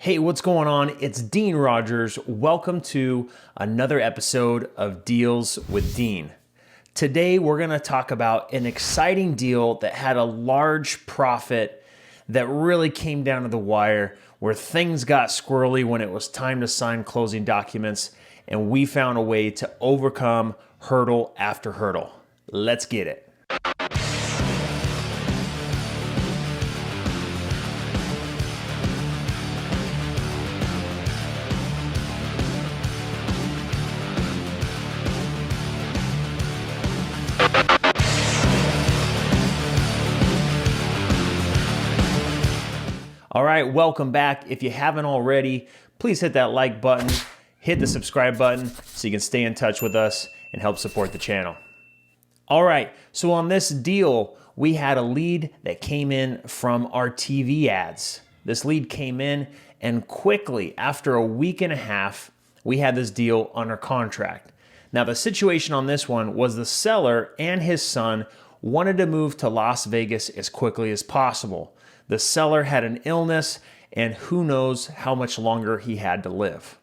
Hey, what's going on? It's Dean Rogers. Welcome to another episode of Deals with Dean. Today, we're going to talk about an exciting deal that had a large profit that really came down to the wire, where things got squirrely when it was time to sign closing documents, and we found a way to overcome hurdle after hurdle. Let's get it. All right, welcome back. If you haven't already, please hit that like button, hit the subscribe button so you can stay in touch with us and help support the channel. All right, so on this deal, we had a lead that came in from our TV ads. This lead came in, and quickly, after a week and a half, we had this deal under contract. Now, the situation on this one was the seller and his son wanted to move to Las Vegas as quickly as possible. The seller had an illness, and who knows how much longer he had to live.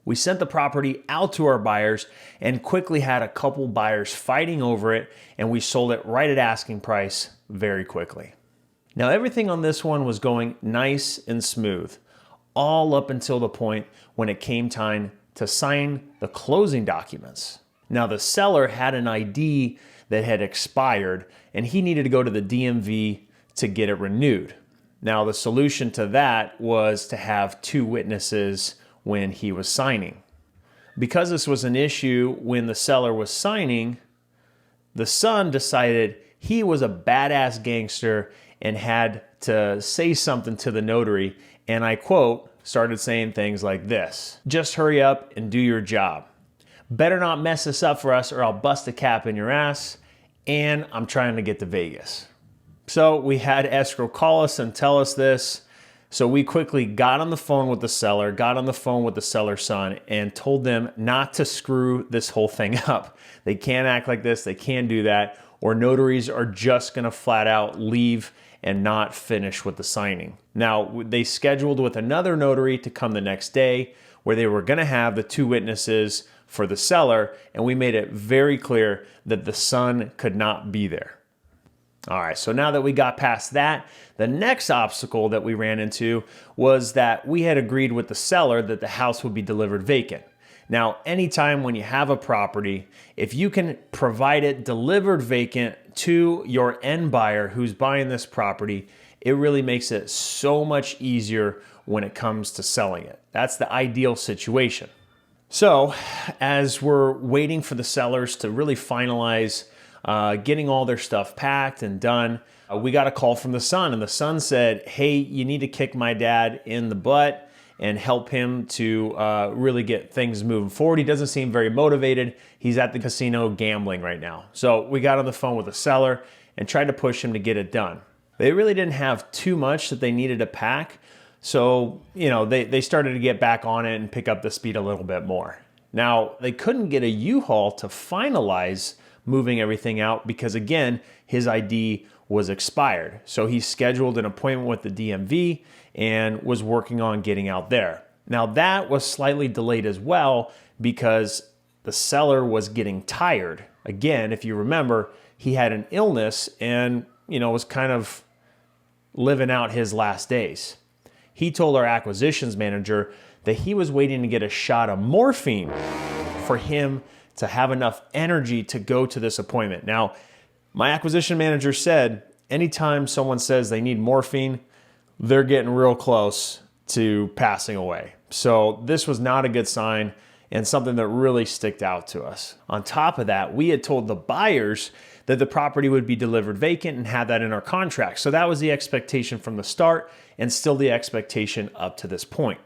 We sent the property out to our buyers and quickly had a couple buyers fighting over it, and we sold it right at asking price very quickly. Now, everything on this one was going nice and smooth, all up until the point when it came time to sign the closing documents. Now, the seller had an ID that had expired, and he needed to go to the DMV to get it renewed. Now, the solution to that was to have two witnesses when he was signing. Because this was an issue when the seller was signing, the son decided he was a badass gangster and had to say something to the notary, and I quote, started saying things like this: "Just hurry up and do your job. Better not mess this up for us or I'll bust a cap in your ass, and I'm trying to get to Vegas." So we had escrow call us and tell us this. So we quickly got on the phone with the seller, got on the phone with the seller's son, and told them not to screw this whole thing up. They can't act like this, they can't do that, or notaries are just gonna flat out leave and not finish with the signing. Now, they scheduled with another notary to come the next day, where they were gonna have the two witnesses for the seller, and we made it very clear that the son could not be there. All right, so now that we got past that, the next obstacle that we ran into was that we had agreed with the seller that the house would be delivered vacant. Now, anytime when you have a property, if you can provide it delivered vacant to your end buyer who's buying this property, it really makes it so much easier when it comes to selling it. That's the ideal situation. So, as we're waiting for the sellers to really finalize getting all their stuff packed and done, we got a call from the son, and the son said, "Hey, you need to kick my dad in the butt and help him to really get things moving forward. He doesn't seem very motivated. He's at the casino gambling right now." So we got on the phone with the seller and tried to push him to get it done. They really didn't have too much that they needed to pack, so they started to get back on it and pick up the speed a little bit more. Now, they couldn't get a U-Haul to finalize moving everything out because, again, his ID was expired. So he scheduled an appointment with the DMV and was working on getting out there. Now, that was slightly delayed as well because the seller was getting tired. Again, if you remember, he had an illness and, was kind of living out his last days. He told our acquisitions manager that he was waiting to get a shot of morphine for him to have enough energy to go to this appointment. Now, my acquisition manager said anytime someone says they need morphine, they're getting real close to passing away. So this was not a good sign and something that really sticked out to us. On top of that, we had told the buyers that the property would be delivered vacant and had that in our contract. So that was the expectation from the start and still the expectation up to this point.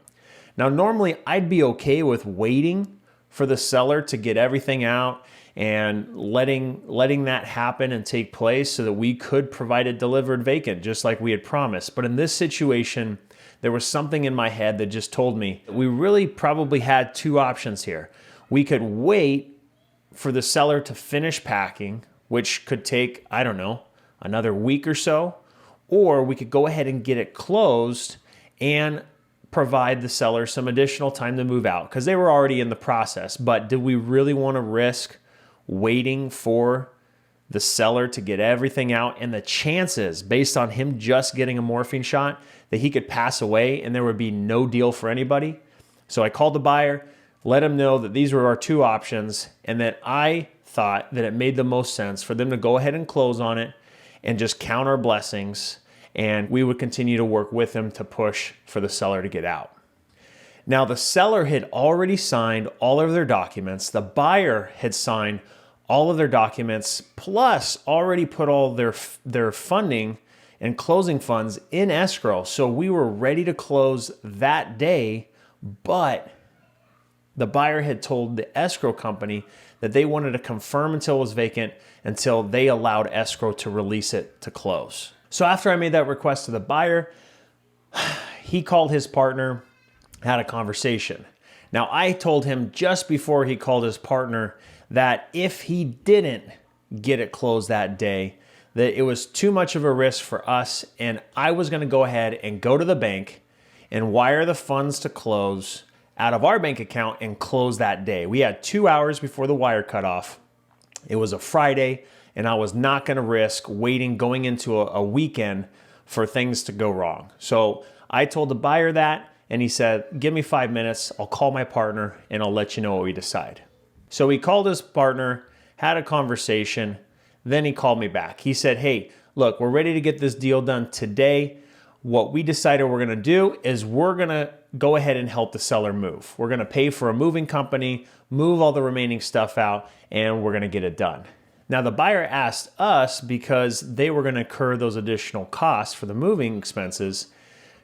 Now, normally I'd be okay with waiting for the seller to get everything out and letting that happen and take place so that we could provide it delivered vacant, just like we had promised. But in this situation, there was something in my head that just told me we really probably had two options here. We could wait for the seller to finish packing, which could take, another week or so, or we could go ahead and get it closed and provide the seller some additional time to move out because they were already in the process. But did we really want to risk waiting for the seller to get everything out and the chances based on him just getting a morphine shot that he could pass away and there would be no deal for anybody? So I called the buyer, let him know that these were our two options and that I thought that it made the most sense for them to go ahead and close on it and just count our blessings, and we would continue to work with them to push for the seller to get out. Now, the seller had already signed all of their documents. The buyer had signed all of their documents, plus already put all their funding and closing funds in escrow. So we were ready to close that day, but the buyer had told the escrow company that they wanted to confirm until it was vacant until they allowed escrow to release it to close. So after I made that request to the buyer, he called his partner, had a conversation. Now, I told him just before he called his partner that if he didn't get it closed that day, that it was too much of a risk for us, and I was going to go ahead and go to the bank and wire the funds to close out of our bank account and close that day. We had 2 hours before the wire cut off. It was a Friday, and I was not going to risk waiting going into a weekend for things to go wrong. So I told the buyer that, and he said, give me 5 minutes, I'll call my partner, and I'll let you know what we decide. So he called his partner, had a conversation, then he called me back. He said, hey, look, we're ready to get this deal done today. What we decided we're going to do is we're going to go ahead and help the seller move. We're going to pay for a moving company, move all the remaining stuff out, and we're going to get it done. Now, the buyer asked us, because they were going to incur those additional costs for the moving expenses,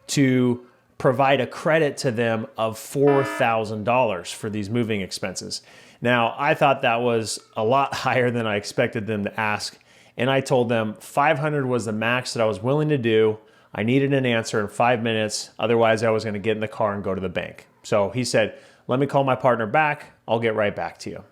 to provide a credit to them of $4,000 for these moving expenses. Now, I thought that was a lot higher than I expected them to ask, and I told them $500 was the max that I was willing to do. I needed an answer in 5 minutes. Otherwise, I was going to get in the car and go to the bank. So he said, let me call my partner back. I'll get right back to you.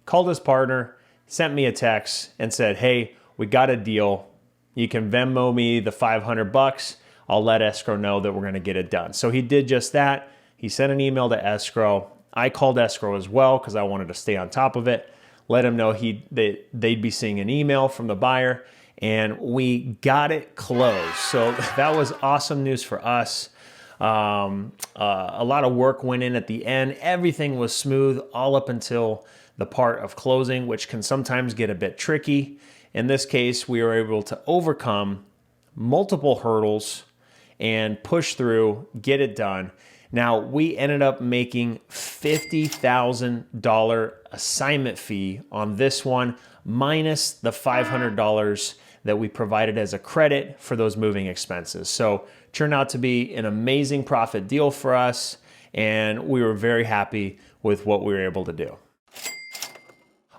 Called his partner, sent me a text and said, hey, we got a deal. You can Venmo me the $500. I'll let escrow know that we're going to get it done. So he did just that. He sent an email to escrow. I called escrow as well because I wanted to stay on top of it. Let him know they'd be seeing an email from the buyer, and we got it closed. So that was awesome news for us. A lot of work went in at the end. Everything was smooth all up until the part of closing, which can sometimes get a bit tricky. In this case, we were able to overcome multiple hurdles and push through, get it done. Now, we ended up making $50,000 assignment fee on this one, minus the $500 that we provided as a credit for those moving expenses. So turned out to be an amazing profit deal for us, and we were very happy with what we were able to do.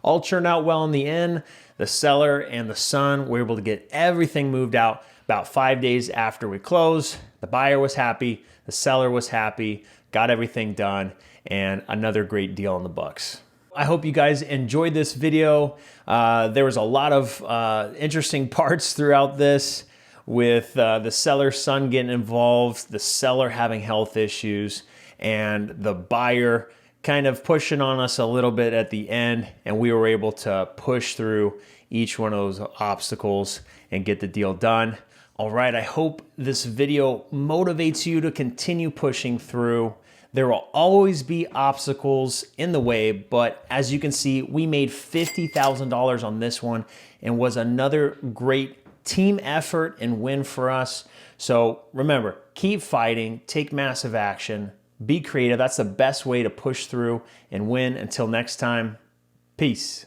All turned out well in the end. The seller and the son were able to get everything moved out about 5 days after we closed. The buyer was happy, the seller was happy, got everything done, and another great deal in the books. I hope you guys enjoyed this video. There was a lot of interesting parts throughout this, with the seller's son getting involved, the seller having health issues, and the buyer kind of pushing on us a little bit at the end, and we were able to push through each one of those obstacles and get the deal done. All right, I hope this video motivates you to continue pushing through. There will always be obstacles in the way, but as you can see, we made $50,000 on this one, and was another great team effort and win for us. So remember, keep fighting, take massive action, be creative. That's the best way to push through and win. Until next time, peace.